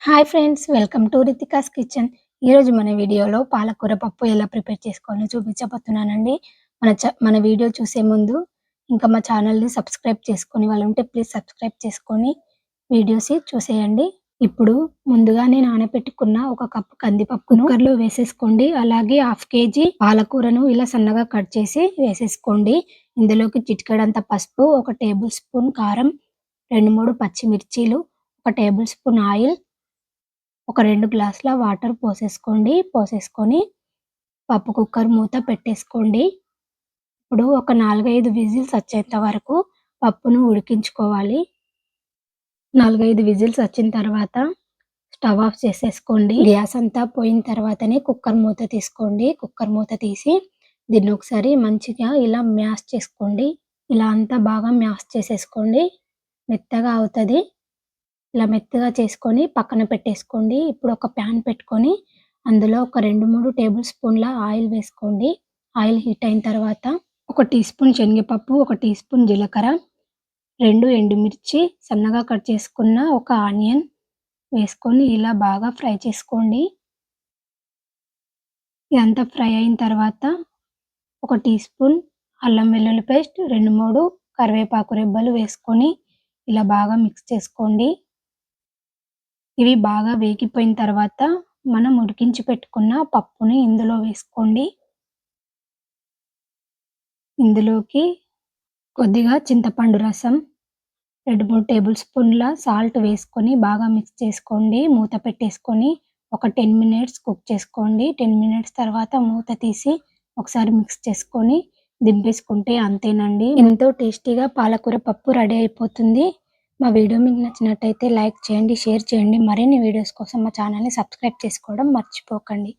Hi friends, welcome to Ritika's kitchen. ఈరోజు మన వీడియోలో పాలకూర పప్పు ఎలా ప్రిపేర్ చేసుకోవాలో చూపించబోతున్నానండి. మన వీడియో చూసే ముందు ఇంకా మా ఛానల్ని సబ్స్క్రైబ్ చేసుకొని వాళ్ళు ఉంటే ప్లీజ్ సబ్స్క్రైబ్ చేసుకొని వీడియోస్ చూసేయండి. ఇప్పుడు ముందుగానే నానబెట్టుకున్న ఒక కప్పు కందిపప్పును కుక్కర్లో వేసేసుకోండి. అలాగే హాఫ్ కేజీ పాలకూరను ఇలా సన్నగా కట్ చేసి వేసేసుకోండి. ఇందులోకి చిటికెడంత పసుపు, ఒక టేబుల్ స్పూన్ కారం, 2-3 పచ్చిమిర్చీలు, ఒక టేబుల్ స్పూన్ ఆయిల్, ఒక 2 గ్లాసుల వాటర్ పోసేసుకొని పప్పు కుక్కర్ మూత పెట్టేసుకోండి. ఇప్పుడు ఒక 4-5 విజిల్స్ వచ్చేంత వరకు పప్పును ఉడికించుకోవాలి. 4-5 విజిల్స్ వచ్చిన తర్వాత స్టవ్ ఆఫ్ చేసేసుకోండి. గ్యాస్ అంతా పోయిన తర్వాతనే కుక్కర్ మూత తీసుకోండి. కుక్కర్ మూత తీసి దీన్ని ఒకసారి మంచిగా ఇలా మ్యాష్ చేసుకోండి. ఇలా అంతా బాగా మ్యాష్ చేసేసుకోండి. మెత్తగా అవుతది. ఇలా మెత్తగా చేసుకొని పక్కన పెట్టేసుకోండి. ఇప్పుడు ఒక ప్యాన్ పెట్టుకొని అందులో ఒక 2-3 టేబుల్ స్పూన్ల ఆయిల్ వేసుకోండి. ఆయిల్ హీట్ అయిన తర్వాత ఒక టీ స్పూన్ శనగపప్పు, ఒక టీ స్పూన్ జీలకర్ర, 2 ఎండుమిర్చి, సన్నగా కట్ చేసుకున్న ఒక ఆనియన్ వేసుకొని ఇలా బాగా ఫ్రై చేసుకోండి. ఇదంతా ఫ్రై అయిన తర్వాత ఒక టీ స్పూన్ అల్లం వెల్లుల్లి పేస్ట్, 2-3 కరివేపాకు రెబ్బలు వేసుకొని ఇలా బాగా మిక్స్ చేసుకోండి. ఇవి బాగా వేగిపోయిన తర్వాత మనం ఉడికించి పెట్టుకున్న పప్పుని ఇందులో వేసుకోండి. ఇందులోకి కొద్దిగా చింతపండు రసం, 2-3 టేబుల్ స్పూన్ల సాల్ట్ వేసుకొని బాగా మిక్స్ చేసుకోండి. మూత పెట్టేసుకొని ఒక 10 మినిట్స్ కుక్ చేసుకోండి. 10 మినిట్స్ తర్వాత మూత తీసి ఒకసారి మిక్స్ చేసుకొని దింపేసుకుంటే అంతేనండి. ఎంతో టేస్టీగా పాలకూర పప్పు రెడీ అయిపోతుంది. మా వీడియో మీకు నచ్చినట్టయితే లైక్ చేయండి, షేర్ చేయండి. మరిన్ని వీడియోస్ కోసం మా ఛానల్ని సబ్స్క్రైబ్ చేసుకోవడం మర్చిపోకండి.